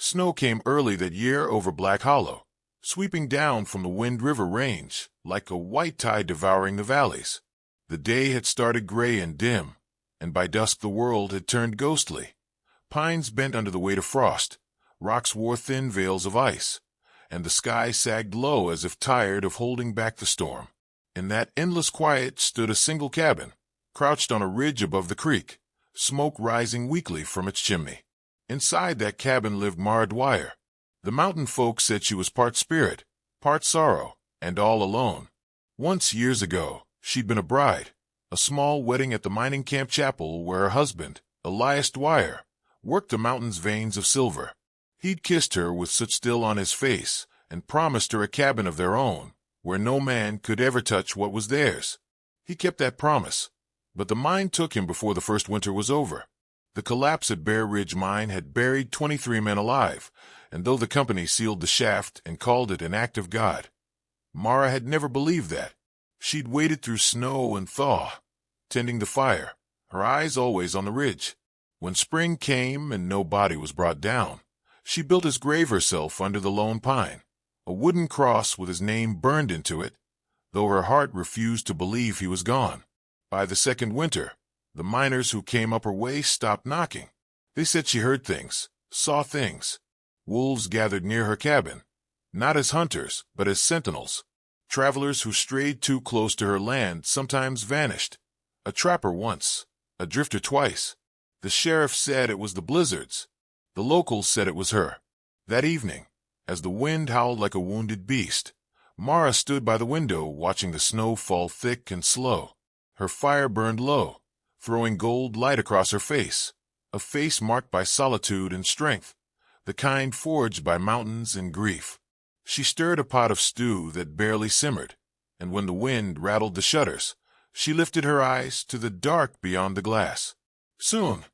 Snow came early that year over Black Hollow, sweeping down from the Wind River Range like a white tide devouring the valleys. The day had started gray and dim, and by dusk the world had turned ghostly. Pines bent under the weight of frost, rocks wore thin veils of ice, and the sky sagged low as if tired of holding back the storm. In that endless quiet stood a single cabin, crouched on a ridge above the creek, smoke rising weakly from its chimney. Inside that cabin lived Mara Dwire. The mountain folk said she was part spirit, part sorrow, and all alone. Once years ago, she'd been a bride, a small wedding at the mining camp chapel where her husband, Elias Dwire, worked the mountain's veins of silver. He'd kissed her with soot still on his face and promised her a cabin of their own, where no man could ever touch what was theirs. He kept that promise, but the mine took him before the first winter was over. The collapse at Bear Ridge Mine had buried 23 men alive, and though the company sealed the shaft and called it an act of God, Mara had never believed that. She'd waded through snow and thaw, tending the fire, her eyes always on the ridge. When spring came and no body was brought down, she built his grave herself under the lone pine, a wooden cross with his name burned into it, though her heart refused to believe he was gone. By the second winter, the miners who came up her way stopped knocking. They said she heard things, saw things. Wolves gathered near her cabin, not as hunters, but as sentinels. Travelers who strayed too close to her land sometimes vanished. A trapper once, a drifter twice. The sheriff said it was the blizzards. The locals said it was her. That evening, as the wind howled like a wounded beast, Mara stood by the window watching the snow fall thick and slow. Her fire burned low, throwing gold light across her face, a face marked by solitude and strength, the kind forged by mountains and grief. She stirred a pot of stew that barely simmered, and when the wind rattled the shutters, she lifted her eyes to the dark beyond the glass. "Soon,"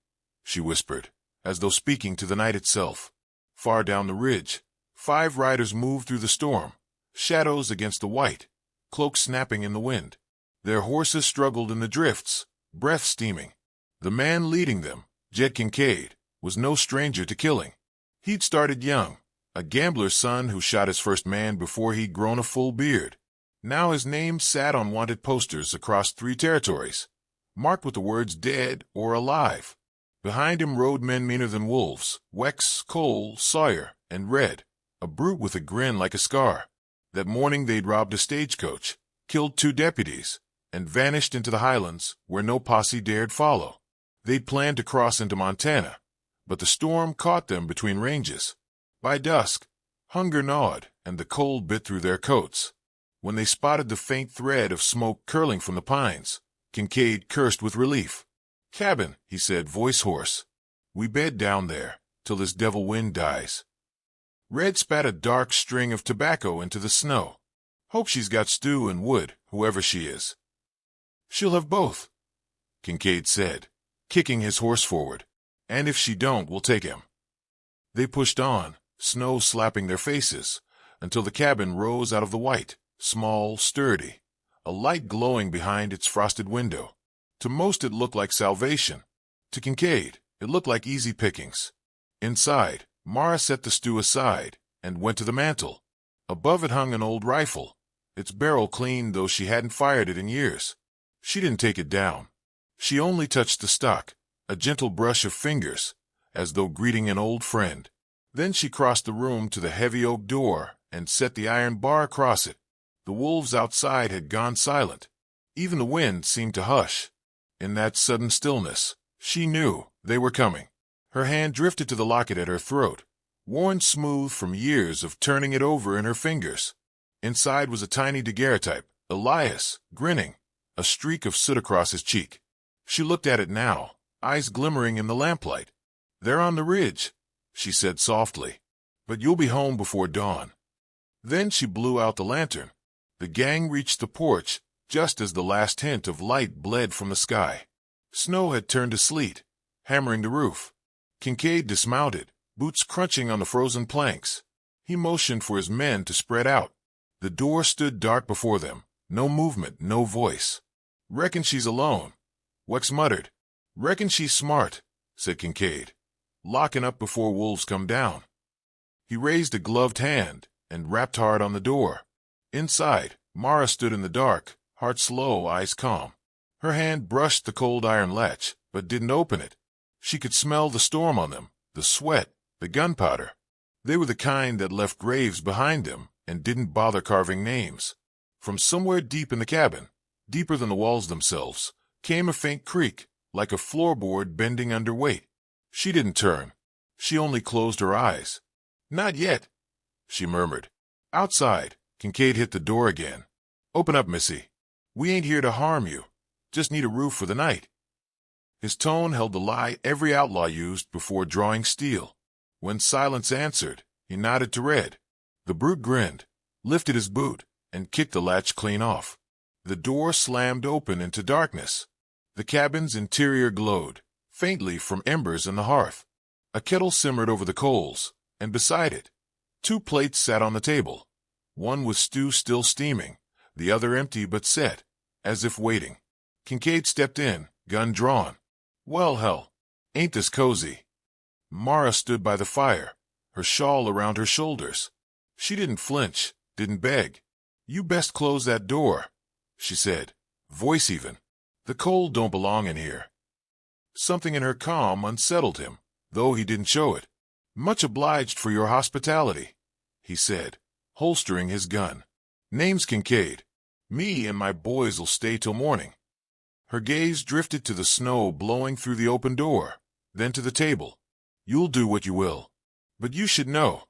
she whispered, as though speaking to the night itself. Far down the ridge, 5 riders moved through the storm, shadows against the white, cloaks snapping in the wind. Their horses struggled in the drifts, breath steaming. The man leading them, Jed Kincaid, was no stranger to killing. He'd started young, a gambler's son who shot his first man before he'd grown a full beard. Now his name sat on wanted posters across 3 territories, marked with the words dead or alive. Behind him rode men meaner than wolves, Wex, Cole, Sawyer, and Red, a brute with a grin like a scar. That morning they'd robbed a stagecoach, killed 2 deputies, and vanished into the highlands where no posse dared follow. They'd planned to cross into Montana, but the storm caught them between ranges. By dusk, hunger gnawed and the cold bit through their coats. When they spotted the faint thread of smoke curling from the pines, Kincaid cursed with relief. "Cabin," he said, voice hoarse. "We bed down there, till this devil wind dies." Red spat a dark string of tobacco into the snow. "Hope she's got stew and wood, whoever she is." "She'll have both," Kincaid said, kicking his horse forward. "And if she don't, we'll take him." They pushed on, snow slapping their faces, until the cabin rose out of the white, small, sturdy, a light glowing behind its frosted window. To most it looked like salvation. To Kincaid, it looked like easy pickings. Inside, Mara set the stew aside and went to the mantel. Above it hung an old rifle, its barrel clean though she hadn't fired it in years. She didn't take it down. She only touched the stock, a gentle brush of fingers, as though greeting an old friend. Then she crossed the room to the heavy oak door and set the iron bar across it. The wolves outside had gone silent. Even the wind seemed to hush. In that sudden stillness, she knew they were coming. Her hand drifted to the locket at her throat, worn smooth from years of turning it over in her fingers. Inside was a tiny daguerreotype, Elias, grinning, a streak of soot across his cheek. She looked at it now, eyes glimmering in the lamplight. "They're on the ridge," she said softly, "but you'll be home before dawn." Then she blew out the lantern. The gang reached the porch just as the last hint of light bled from the sky. Snow had turned to sleet, hammering the roof. Kincaid dismounted, boots crunching on the frozen planks. He motioned for his men to spread out. The door stood dark before them, no movement, no voice. "Reckon she's alone," Wex muttered. "Reckon she's smart," said Kincaid. "Locking up before wolves come down." He raised a gloved hand and rapped hard on the door. Inside, Mara stood in the dark, heart slow, eyes calm. Her hand brushed the cold iron latch, but didn't open it. She could smell the storm on them, the sweat, the gunpowder. They were the kind that left graves behind them and didn't bother carving names. From somewhere deep in the cabin, deeper than the walls themselves, came a faint creak, like a floorboard bending under weight. She didn't turn. She only closed her eyes. "Not yet," she murmured. Outside, Kincaid hit the door again. "Open up, missy. We ain't here to harm you. Just need a roof for the night." His tone held the lie every outlaw used before drawing steel. When silence answered, he nodded to Red. The brute grinned, lifted his boot, and kicked the latch clean off. The door slammed open into darkness. The cabin's interior glowed, faintly from embers in the hearth. A kettle simmered over the coals, and beside it, 2 plates sat on the table. One with stew still steaming, the other empty but set, as if waiting. Kincaid stepped in, gun drawn. "Well, hell, ain't this cozy?" Mara stood by the fire, her shawl around her shoulders. She didn't flinch, didn't beg. "You best close that door," she said, voice even. "The cold don't belong in here." Something in her calm unsettled him, though he didn't show it. "Much obliged for your hospitality," he said, holstering his gun. "Name's Kincaid. Me and my boys'll stay till morning." Her gaze drifted to the snow blowing through the open door, then to the table. "You'll do what you will. But you should know.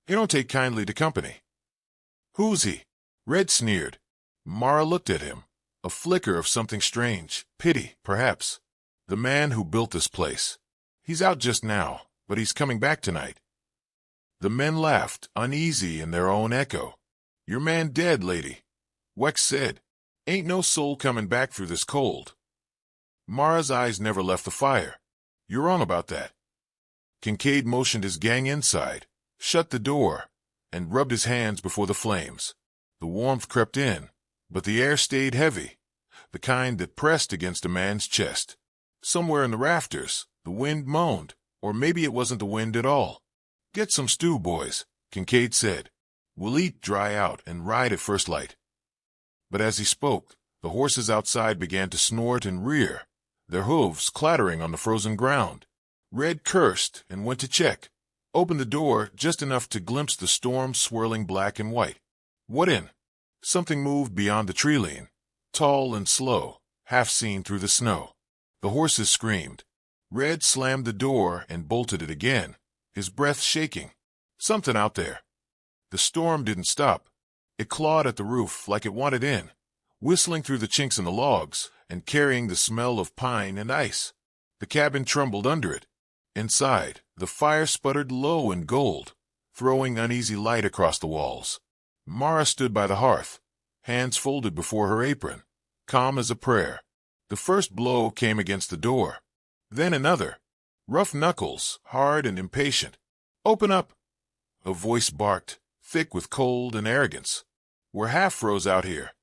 You don't take kindly to company." "Who's he?" Red sneered. Mara looked at him, a flicker of something strange, pity, perhaps. "The man who built this place. He's out just now, but he's coming back tonight." The men laughed, uneasy in their own echo. "Your man dead, lady," Wex said. "Ain't no soul coming back through this cold." Mara's eyes never left the fire. "You're wrong about that." Kincaid motioned his gang inside, shut the door, and rubbed his hands before the flames. The warmth crept in, but the air stayed heavy, the kind that pressed against a man's chest. Somewhere in the rafters, the wind moaned, or maybe it wasn't the wind at all. "Get some stew, boys," Kincaid said. "We'll eat, dry out, and ride at first light." But as he spoke, the horses outside began to snort and rear, their hooves clattering on the frozen ground. Red cursed and went to check, opened the door just enough to glimpse the storm swirling black and white. "What in?" Something moved beyond the tree line, tall and slow, half seen through the snow. The horses screamed. Red slammed the door and bolted it again, his breath shaking. Something out there. The storm didn't stop. It clawed at the roof like it wanted in, whistling through the chinks in the logs and carrying the smell of pine and ice. The cabin trembled under it. Inside, the fire sputtered low and gold, throwing uneasy light across the walls. Mara stood by the hearth, hands folded before her apron, calm as a prayer. The first blow came against the door. Then another. Rough knuckles, hard and impatient. "Open up!" A voice barked, thick with cold and arrogance. "We're half froze out here."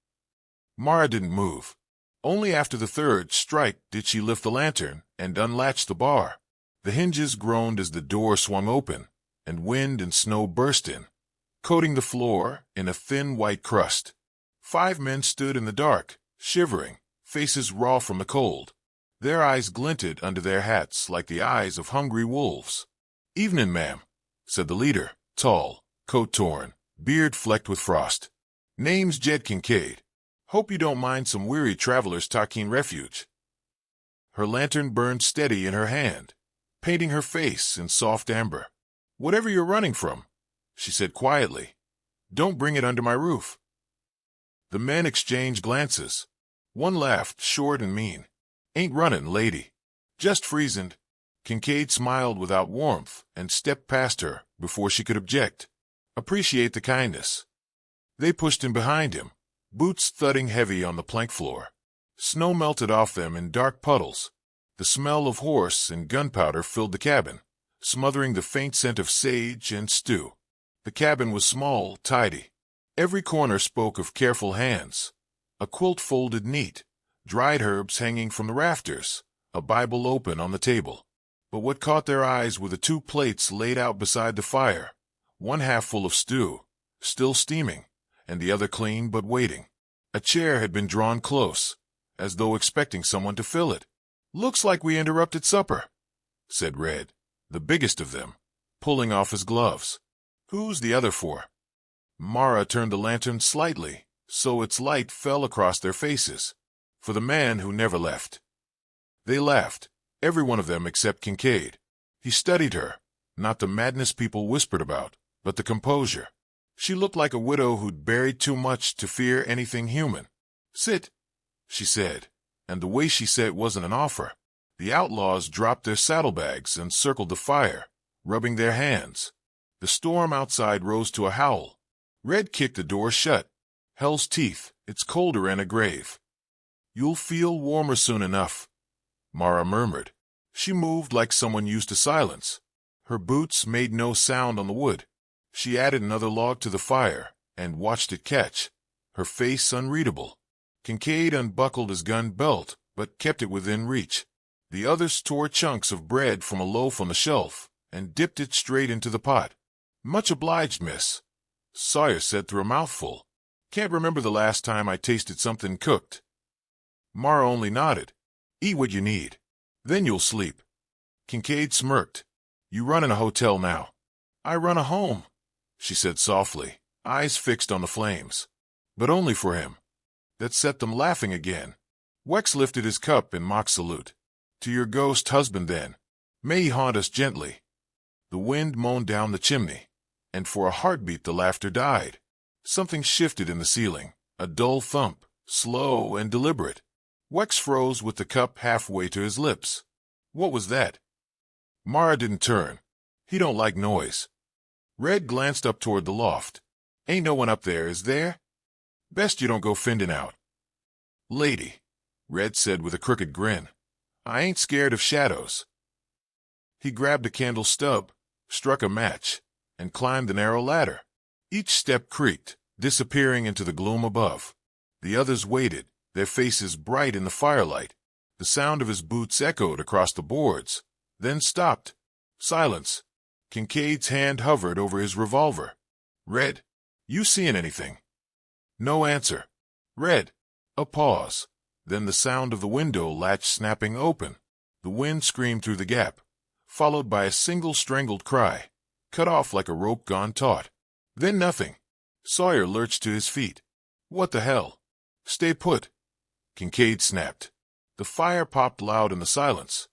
Mara didn't move. Only after the third strike did she lift the lantern and unlatch the bar. The hinges groaned as the door swung open, and wind and snow burst in, coating the floor in a thin white crust. 5 men stood in the dark, shivering, faces raw from the cold. Their eyes glinted under their hats like the eyes of hungry wolves. "Evening, ma'am," said the leader, tall, coat torn, beard flecked with frost. "Name's Jed Kincaid. Hope you don't mind some weary travelers taking refuge." Her lantern burned steady in her hand, painting her face in soft amber. "Whatever you're running from," she said quietly, "don't bring it under my roof." The men exchanged glances. One laughed, short and mean. "Ain't running, lady. Just freezing." Kincaid smiled without warmth and stepped past her before she could object. "Appreciate the kindness." They pushed him behind him, boots thudding heavy on the plank floor. Snow melted off them in dark puddles. The smell of horse and gunpowder filled the cabin, smothering the faint scent of sage and stew. The cabin was small, tidy. Every corner spoke of careful hands. A quilt folded neat, dried herbs hanging from the rafters, a Bible open on the table. But what caught their eyes were the 2 plates laid out beside the fire, one half full of stew, still steaming, and the other clean but waiting. A chair had been drawn close, as though expecting someone to fill it. "Looks like we interrupted supper," said Red, the biggest of them, pulling off his gloves. "Who's the other for?" Mara turned the lantern slightly, so its light fell across their faces. "For the man who never left." They laughed, every one of them except Kincaid. He studied her, not the madness people whispered about, but the composure. She looked like a widow who'd buried too much to fear anything human. "Sit," she said, and the way she said it wasn't an offer. The outlaws dropped their saddlebags and circled the fire, rubbing their hands. The storm outside rose to a howl. Red kicked the door shut. "Hell's teeth, it's colder in a grave." "You'll feel warmer soon enough," Mara murmured. She moved like someone used to silence. Her boots made no sound on the wood. She added another log to the fire and watched it catch, her face unreadable. Kincaid unbuckled his gun belt, but kept it within reach. The others tore chunks of bread from a loaf on the shelf and dipped it straight into the pot. "Much obliged, miss," Sawyer said through a mouthful. "Can't remember the last time I tasted something cooked." Mara only nodded. "Eat what you need. Then you'll sleep." Kincaid smirked. "You run in a hotel now." "I run a home," she said softly, eyes fixed on the flames. But only for him. That set them laughing again. Wex lifted his cup in mock salute. "To your ghost husband, then. May he haunt us gently." The wind moaned down the chimney, and for a heartbeat the laughter died. Something shifted in the ceiling, a dull thump, slow and deliberate. Wex froze with the cup halfway to his lips. What was that? Mara didn't turn. He don't like noise. Red glanced up toward the loft. "Ain't no one up there, is there? Best you don't go finding out." "Lady," Red said with a crooked grin, "I ain't scared of shadows." He grabbed a candle stub, struck a match, and climbed the narrow ladder. Each step creaked, disappearing into the gloom above. The others waited, their faces bright in the firelight. The sound of his boots echoed across the boards, then stopped. Silence. Kincaid's hand hovered over his revolver. "Red, you seeing anything?" No answer. "Red." A pause. Then the sound of the window latch snapping open. The wind screamed through the gap, followed by a single strangled cry, cut off like a rope gone taut. Then nothing. Sawyer lurched to his feet. "What the hell?" "Stay put," Kincaid snapped. The fire popped loud in the silence.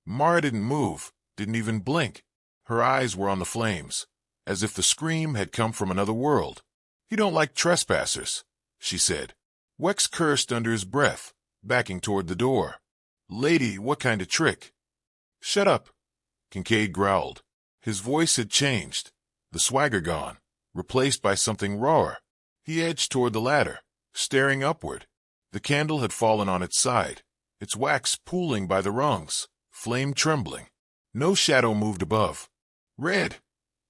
Mara didn't move, didn't even blink. Her eyes were on the flames, as if the scream had come from another world. "He don't like trespassers," she said. Wex cursed under his breath, backing toward the door. "Lady, what kind of trick?" "Shut up," Kincaid growled. His voice had changed, the swagger gone, replaced by something rawer. He edged toward the ladder, staring upward. The candle had fallen on its side, its wax pooling by the rungs, flame trembling. No shadow moved above. "Red!"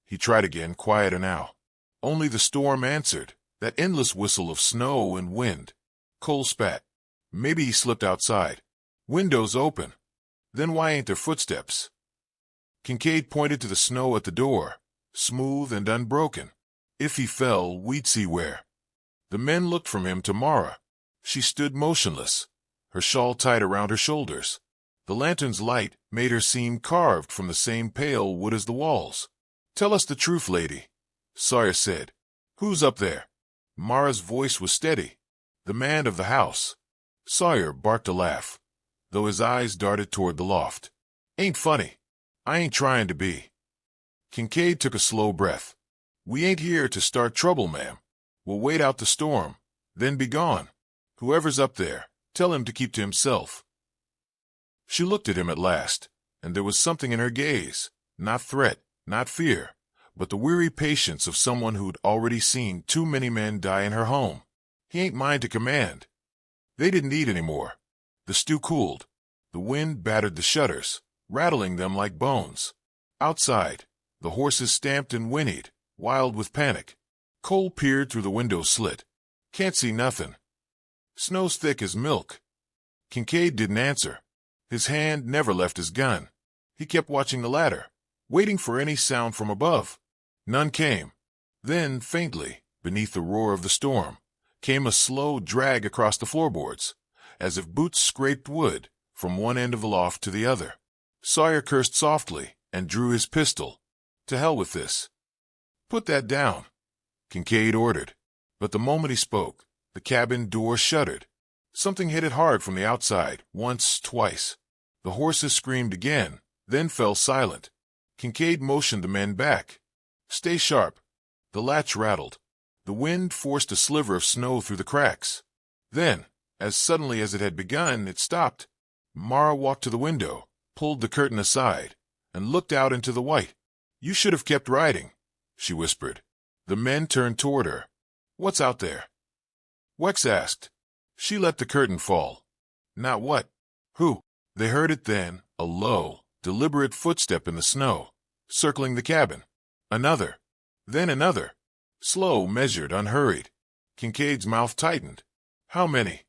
He tried again, quieter now. Only the storm answered, that endless whistle of snow and wind. Cole spat. Maybe he slipped outside. Windows open. Then why ain't there footsteps? Kincaid pointed to the snow at the door, smooth and unbroken. If he fell, we'd see where. The men looked from him to Mara. She stood motionless, her shawl tied around her shoulders. The lantern's light made her seem carved from the same pale wood as the walls. "Tell us the truth, lady," Sawyer said. "Who's up there?" Mara's voice was steady. "The man of the house." Sawyer barked a laugh, though his eyes darted toward the loft. "Ain't funny. I ain't trying to be." Kincaid took a slow breath. "We ain't here to start trouble, ma'am. We'll wait out the storm, then be gone. Whoever's up there, tell him to keep to himself." She looked at him at last, and there was something in her gaze, not threat, not fear, but the weary patience of someone who'd already seen too many men die in her home. He ain't mine to command. They didn't eat any more. The stew cooled. The wind battered the shutters, rattling them like bones. Outside, the horses stamped and whinnied, wild with panic. Cole peered through the window slit. "Can't see nothing. Snow's thick as milk." Kincaid didn't answer. His hand never left his gun. He kept watching the ladder, waiting for any sound from above. None came. Then, faintly, beneath the roar of the storm, came a slow drag across the floorboards, as if boots scraped wood from one end of the loft to the other. Sawyer cursed softly and drew his pistol. To hell with this. Put that down, Kincaid ordered. But the moment he spoke, the cabin door shuddered. Something hit it hard from the outside, once, twice. The horses screamed again, then fell silent. Kincaid motioned the men back. Stay sharp. The latch rattled. The wind forced a sliver of snow through the cracks. Then, as suddenly as it had begun, it stopped. Mara walked to the window, pulled the curtain aside, and looked out into the white. You should have kept riding, she whispered. The men turned toward her. What's out there? Wex asked. She let the curtain fall. Not what? Who? They heard it then, a low, deliberate footstep in the snow, circling the cabin. Another. Then another. Slow, measured, unhurried. Kincaid's mouth tightened. How many?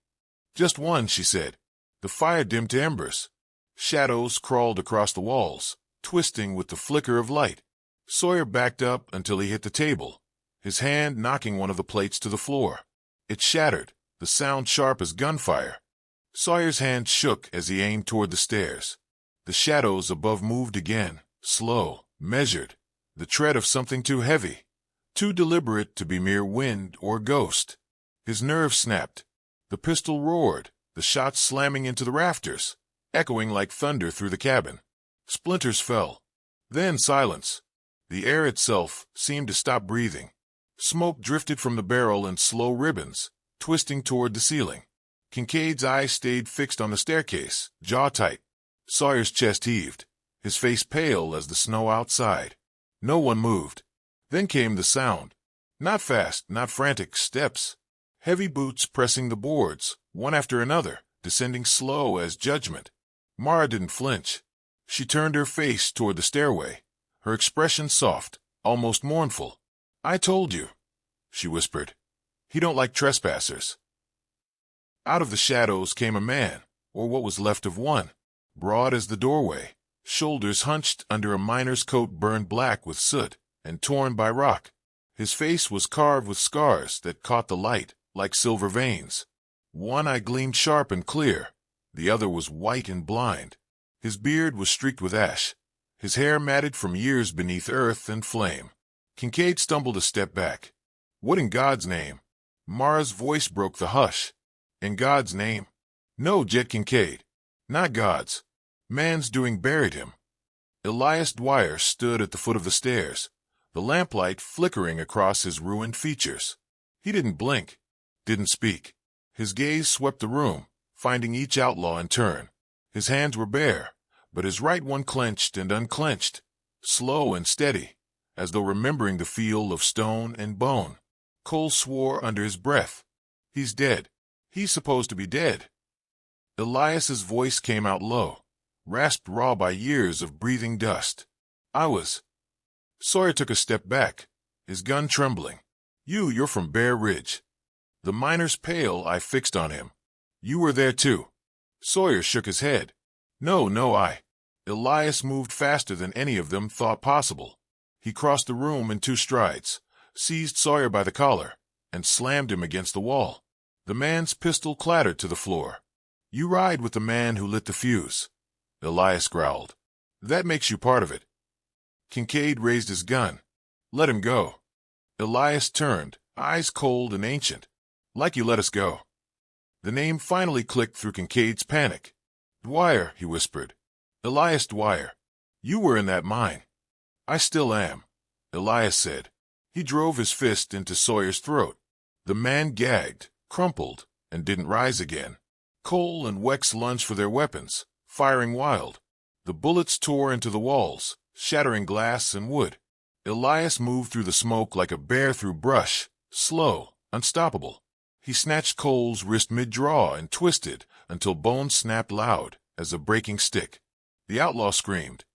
Just one, she said. The fire dimmed to embers. Shadows crawled across the walls, twisting with the flicker of light. Sawyer backed up until he hit the table, his hand knocking one of the plates to the floor. It shattered, the sound sharp as gunfire. Sawyer's hand shook as he aimed toward the stairs. The shadows above moved again, slow, measured, the tread of something too heavy, too deliberate to be mere wind or ghost. His nerves snapped. The pistol roared, the shot slamming into the rafters, echoing like thunder through the cabin. Splinters fell. Then silence. The air itself seemed to stop breathing. Smoke drifted from the barrel in slow ribbons, twisting toward the ceiling. Kincaid's eyes stayed fixed on the staircase, jaw tight. Sawyer's chest heaved, his face pale as the snow outside. No one moved. Then came the sound. Not fast, not frantic steps. Heavy boots pressing the boards, one after another, descending slow as judgment. Mara didn't flinch. She turned her face toward the stairway, her expression soft, almost mournful. I told you, she whispered. He don't like trespassers. Out of the shadows came a man, or what was left of one, broad as the doorway, shoulders hunched under a miner's coat burned black with soot and torn by rock. His face was carved with scars that caught the light like silver veins. One eye gleamed sharp and clear, the other was white and blind. His beard was streaked with ash, his hair matted from years beneath earth and flame. Kincaid stumbled a step back. What in God's name? Mara's voice broke the hush. In God's name? No, Jet Kincaid. Not God's. Man's doing buried him. Elias Dwire stood at the foot of the stairs, the lamplight flickering across his ruined features. He didn't blink, didn't speak. His gaze swept the room, finding each outlaw in turn. His hands were bare, but his right one clenched and unclenched, slow and steady, as though remembering the feel of stone and bone. Cole swore under his breath. He's dead. He's supposed to be dead. Elias's voice came out low, rasped raw by years of breathing dust. I was. Sawyer took a step back, his gun trembling. You're from Bear Ridge. The miner's pale eye fixed on him. You were there too. Sawyer shook his head. No, I. Elias moved faster than any of them thought possible. He crossed the room in 2 strides, seized Sawyer by the collar, and slammed him against the wall. The man's pistol clattered to the floor. You ride with the man who lit the fuse, Elias growled. That makes you part of it. Kincaid raised his gun. Let him go. Elias turned, eyes cold and ancient. Like you let us go. The name finally clicked through Kincaid's panic. Dwire, he whispered. Elias Dwire. You were in that mine. I still am, Elias said. He drove his fist into Sawyer's throat. The man gagged, crumpled, and didn't rise again. Cole and Wex lunged for their weapons, firing wild. The bullets tore into the walls, shattering glass and wood. Elias moved through the smoke like a bear through brush, slow, unstoppable. He snatched Cole's wrist mid-draw and twisted until bones snapped loud as a breaking stick. The outlaw screamed.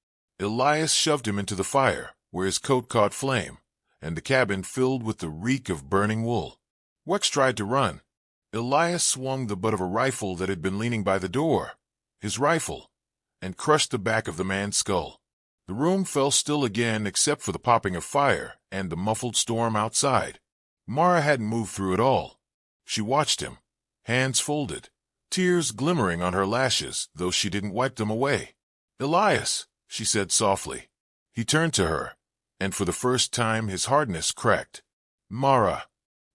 Elias shoved him into the fire, where his coat caught flame, and the cabin filled with the reek of burning wool. Wex tried to run. Elias swung the butt of a rifle that had been leaning by the door, his rifle, and crushed the back of the man's skull. The room fell still again except for the popping of fire and the muffled storm outside. Mara hadn't moved through it all. She watched him, hands folded, tears glimmering on her lashes, though she didn't wipe them away. "Elias," she said softly. He turned to her, and for the first time his hardness cracked. "Mara."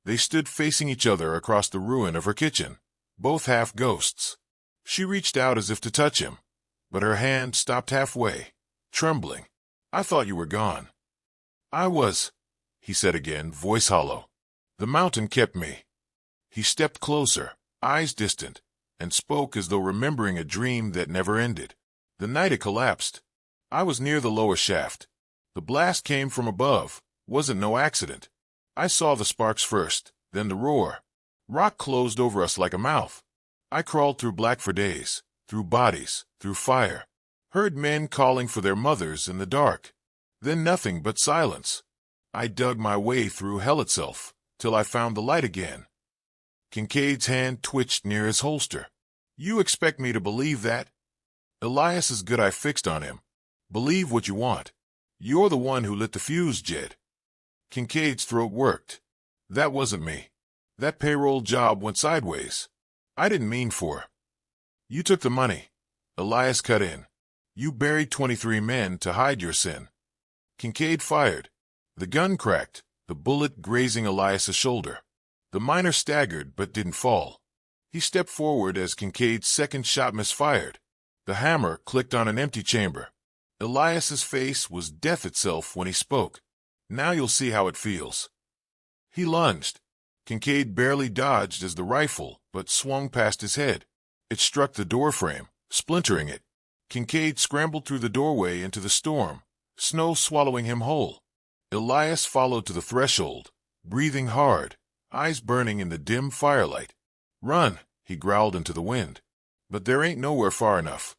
They stood facing each other across the ruin of her kitchen, both half ghosts. She reached out as if to touch him, but her hand stopped halfway, trembling. "I thought you were gone." "I was," he said again, voice hollow. "The mountain kept me." He stepped closer, eyes distant, and spoke as though remembering a dream that never ended. "The night it collapsed. I was near the lower shaft. The blast came from above, wasn't no accident. I saw the sparks first, then the roar. Rock closed over us like a mouth. I crawled through black for days, through bodies, through fire. Heard men calling for their mothers in the dark. Then nothing but silence. I dug my way through hell itself, till I found the light again." Kincaid's hand twitched near his holster. "You expect me to believe that?" "Elias is good. I fixed on him. Believe what you want. You're the one who lit the fuse, Jed." Kincaid's throat worked. "That wasn't me. That payroll job went sideways. I didn't mean for." "You took the money," Elias cut in. "You buried 23 men to hide your sin." Kincaid fired. The gun cracked, the bullet grazing Elias's shoulder. The miner staggered but didn't fall. He stepped forward as Kincaid's second shot misfired. The hammer clicked on an empty chamber. Elias's face was death itself when he spoke. "Now you'll see how it feels." He lunged. Kincaid barely dodged as the rifle, but swung past his head. It struck the doorframe, splintering it. Kincaid scrambled through the doorway into the storm, snow swallowing him whole. Elias followed to the threshold, breathing hard, eyes burning in the dim firelight. "Run," he growled into the wind. "But there ain't nowhere far enough."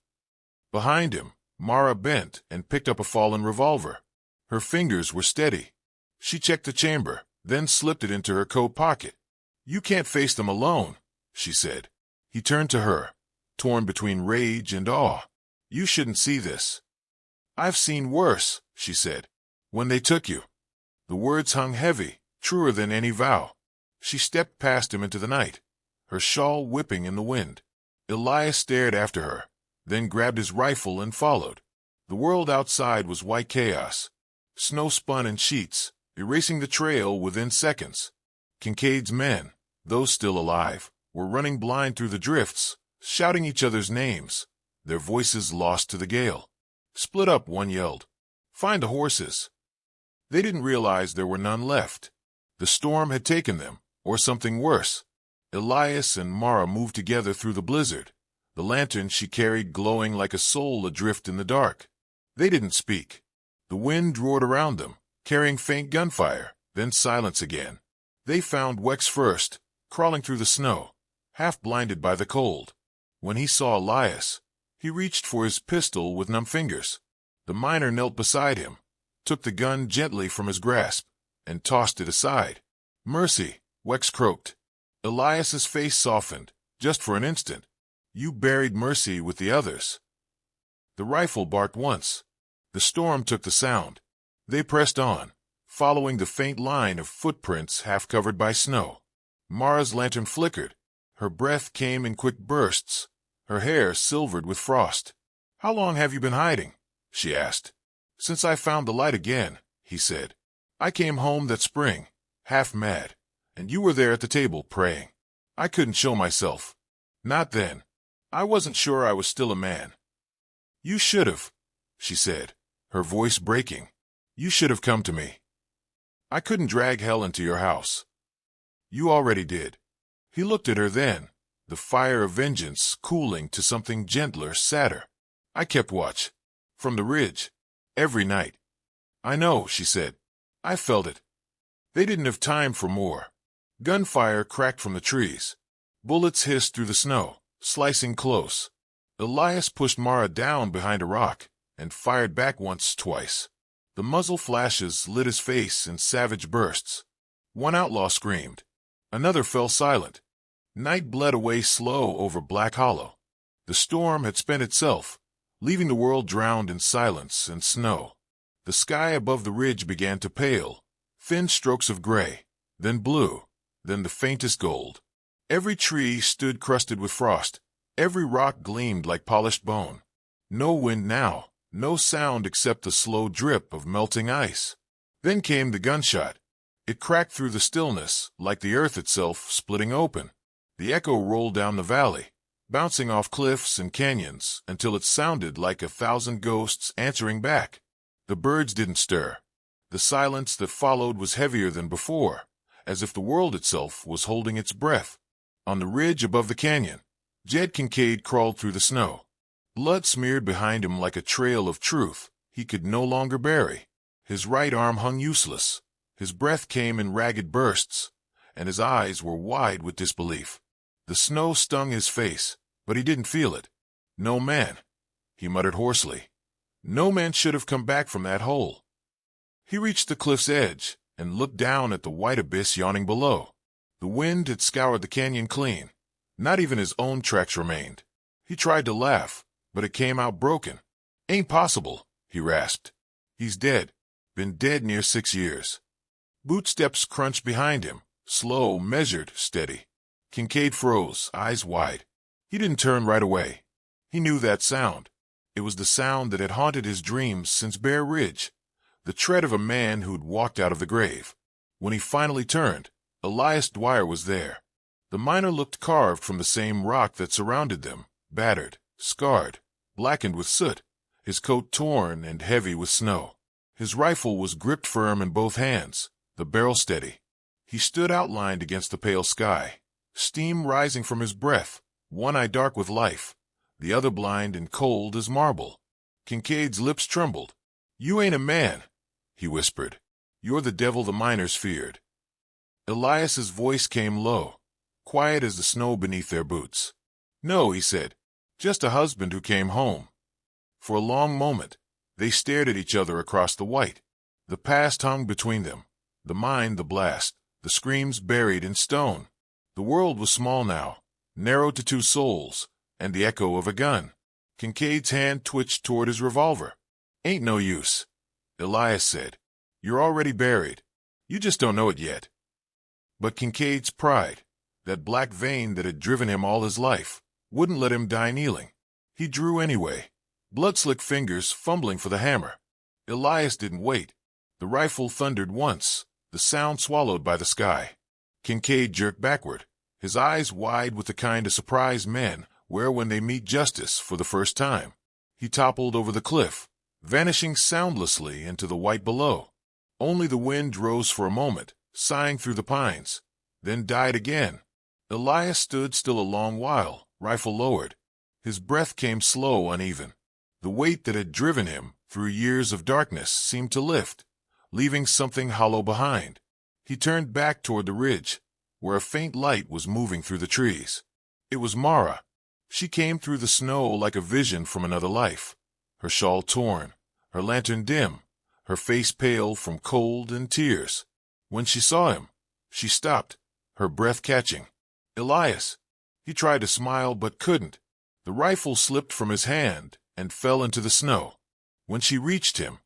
Behind him, Mara bent and picked up a fallen revolver. Her fingers were steady. She checked the chamber, then slipped it into her coat pocket. "You can't face them alone," she said. He turned to her, torn between rage and awe. "You shouldn't see this." "I've seen worse," she said. "When they took you." The words hung heavy, truer than any vow. She stepped past him into the night, her shawl whipping in the wind. Elias stared after her, then grabbed his rifle and followed. The world outside was white chaos. Snow spun in sheets, erasing the trail within seconds. Kincaid's men, those still alive, were running blind through the drifts, shouting each other's names, their voices lost to the gale. "Split up," one yelled. "Find the horses." They didn't realize there were none left. The storm had taken them, or something worse. Elias and Mara moved together through the blizzard, the lantern she carried glowing like a soul adrift in the dark. They didn't speak. The wind roared around them, carrying faint gunfire, then silence again. They found Wex first, crawling through the snow, half blinded by the cold. When he saw Elias, he reached for his pistol with numb fingers. The miner knelt beside him, took the gun gently from his grasp, and tossed it aside. "Mercy," Wex croaked. Elias's face softened, just for an instant. "You buried Mercy with the others." The rifle barked once. The storm took the sound. They pressed on, following the faint line of footprints half covered by snow. Mara's lantern flickered. Her breath came in quick bursts, her hair silvered with frost. "How long have you been hiding?" she asked. "Since I found the light again," he said. "I came home that spring, half mad, and you were there at the table praying. I couldn't show myself. Not then. I wasn't sure I was still a man." "You should have," she said, her voice breaking. "You should have come to me. I couldn't drag hell into your house." "You already did." He looked at her then, the fire of vengeance cooling to something gentler, sadder. "I kept watch. From the ridge. Every night." "I know," she said. "I felt it." They didn't have time for more. Gunfire cracked from the trees. Bullets hissed through the snow, slicing close. Elias pushed Mara down behind a rock and fired back once, twice. The muzzle flashes lit his face in savage bursts. One outlaw screamed. Another fell silent. Night bled away slow over Black Hollow. The storm had spent itself, leaving the world drowned in silence and snow. The sky above the ridge began to pale, thin strokes of gray, then blue, then the faintest gold. Every tree stood crusted with frost. Every rock gleamed like polished bone. No wind now, no sound except the slow drip of melting ice. Then came the gunshot. It cracked through the stillness, like the earth itself splitting open. The echo rolled down the valley, bouncing off cliffs and canyons until it sounded like 1,000 ghosts answering back. The birds didn't stir. The silence that followed was heavier than before, as if the world itself was holding its breath. On the ridge above the canyon, Jed Kincaid crawled through the snow. Blood smeared behind him like a trail of truth he could no longer bury. His right arm hung useless. His breath came in ragged bursts, and his eyes were wide with disbelief. The snow stung his face, but he didn't feel it. No man, he muttered hoarsely. No man should have come back from that hole. He reached the cliff's edge and looked down at the white abyss yawning below. The wind had scoured the canyon clean. Not even his own tracks remained. He tried to laugh, but it came out broken. Ain't possible, he rasped. He's dead. Been dead near 6 years. Bootsteps crunched behind him, slow, measured, steady. Kincaid froze, eyes wide. He didn't turn right away. He knew that sound. It was the sound that had haunted his dreams since Bear Ridge, the tread of a man who'd walked out of the grave. When he finally turned, Elias Dwire was there. The miner looked carved from the same rock that surrounded them, battered, scarred, blackened with soot, his coat torn and heavy with snow. His rifle was gripped firm in both hands, the barrel steady. He stood outlined against the pale sky, steam rising from his breath, one eye dark with life, the other blind and cold as marble. Kincaid's lips trembled. "You ain't a man," he whispered. "You're the devil the miners feared." Elias's voice came low, quiet as the snow beneath their boots. "No," he said, "just a husband who came home." For a long moment, they stared at each other across the white. The past hung between them, the mind the blast, the screams buried in stone. The world was small now, narrowed to 2 souls, and the echo of a gun. Kincaid's hand twitched toward his revolver. "Ain't no use," Elias said. "You're already buried. You just don't know it yet." But Kincaid's pride, that black vein that had driven him all his life, wouldn't let him die kneeling. He drew anyway, blood-slick fingers fumbling for the hammer. Elias didn't wait. The rifle thundered once, the sound swallowed by the sky. Kincaid jerked backward, his eyes wide with the kind of surprise men wear when they meet justice for the first time. He toppled over the cliff, vanishing soundlessly into the white below. Only the wind rose for a moment, sighing through the pines, then died again. Elias stood still a long while, rifle lowered. His breath came slow, uneven. The weight that had driven him through years of darkness seemed to lift, leaving something hollow behind. He turned back toward the ridge, where a faint light was moving through the trees. It was Mara. She came through the snow like a vision from another life, her shawl torn, her lantern dim, her face pale from cold and tears. When she saw him, she stopped, her breath catching. "Elias!" He tried to smile but couldn't. The rifle slipped from his hand and fell into the snow. When she reached him,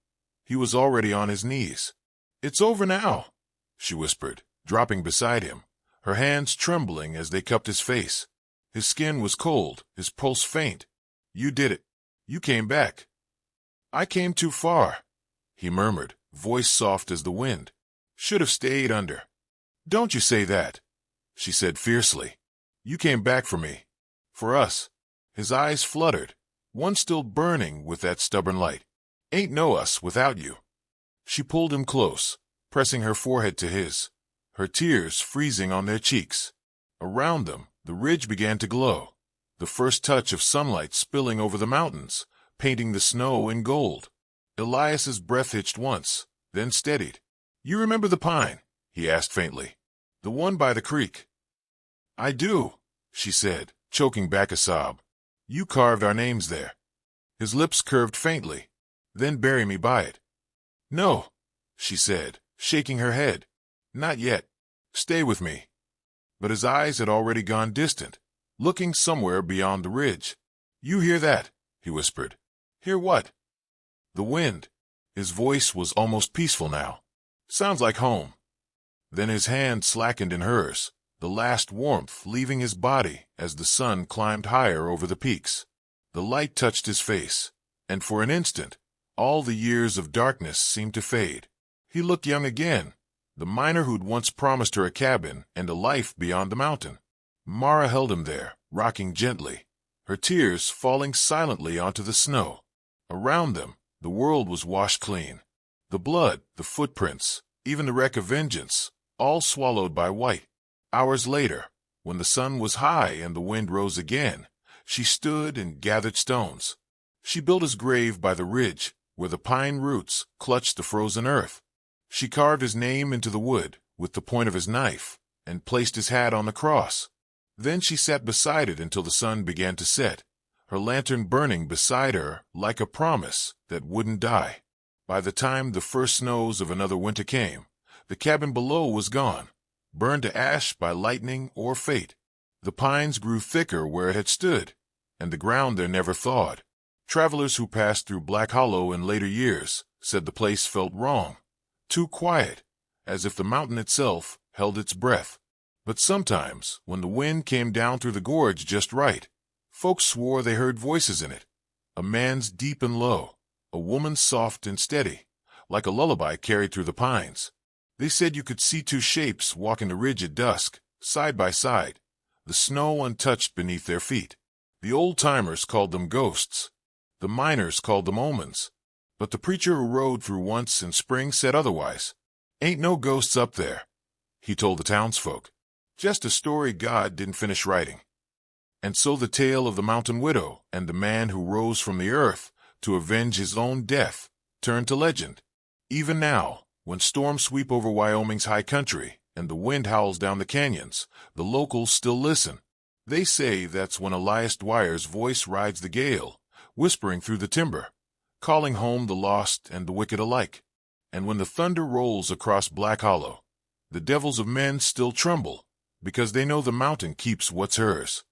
he was already on his knees. "It's over now," she whispered, dropping beside him, her hands trembling as they cupped his face. His skin was cold, his pulse faint. "You did it. You came back." "I came too far," he murmured, voice soft as the wind. "Should have stayed under." "Don't you say that," she said fiercely. "You came back for me. For us." His eyes fluttered, one still burning with that stubborn light. "Ain't no us without you." She pulled him close, pressing her forehead to his, her tears freezing on their cheeks. Around them, the ridge began to glow, the first touch of sunlight spilling over the mountains, painting the snow in gold. Elias's breath hitched once, then steadied. "You remember the pine?" he asked faintly. "The one by the creek." "I do," she said, choking back a sob. "You carved our names there." His lips curved faintly. "Then bury me by it." "No," she said, shaking her head. "Not yet. Stay with me." But his eyes had already gone distant, looking somewhere beyond the ridge. "You hear that?" he whispered. Hear what? The wind. His voice was almost peaceful now. Sounds like home. Then his hand slackened in hers, the last warmth leaving his body as the sun climbed higher over the peaks. The light touched his face, and for an instant, all the years of darkness seemed to fade. He looked young again, the miner who'd once promised her a cabin and a life beyond the mountain. Mara held him there, rocking gently, her tears falling silently onto the snow. Around them, the world was washed clean. The blood, the footprints, even the wreck of vengeance, all swallowed by white. Hours later, when the sun was high and the wind rose again, she stood and gathered stones. She built his grave by the ridge, where the pine roots clutched the frozen earth. She carved his name into the wood with the point of his knife and placed his hat on the cross. Then she sat beside it until the sun began to set, her lantern burning beside her like a promise that wouldn't die. By the time the first snows of another winter came, the cabin below was gone, burned to ash by lightning or fate. The pines grew thicker where it had stood, and the ground there never thawed. Travelers who passed through Black Hollow in later years said the place felt wrong, too quiet, as if the mountain itself held its breath. But sometimes, when the wind came down through the gorge just right, folks swore they heard voices in it, a man's deep and low, a woman's soft and steady, like a lullaby carried through the pines. They said you could see two shapes walking the ridge at dusk, side by side, the snow untouched beneath their feet. The old-timers called them ghosts. The miners called them omens. But the preacher who rode through once in spring said otherwise. Ain't no ghosts up there, he told the townsfolk. Just a story God didn't finish writing. And so the tale of the mountain widow and the man who rose from the earth to avenge his own death turned to legend. Even now, when storms sweep over Wyoming's high country and the wind howls down the canyons, the locals still listen. They say that's when Elias Dwire's voice rides the gale, whispering through the timber, calling home the lost and the wicked alike. And when the thunder rolls across Black Hollow, the devils of men still tremble, because they know the mountain keeps what's hers.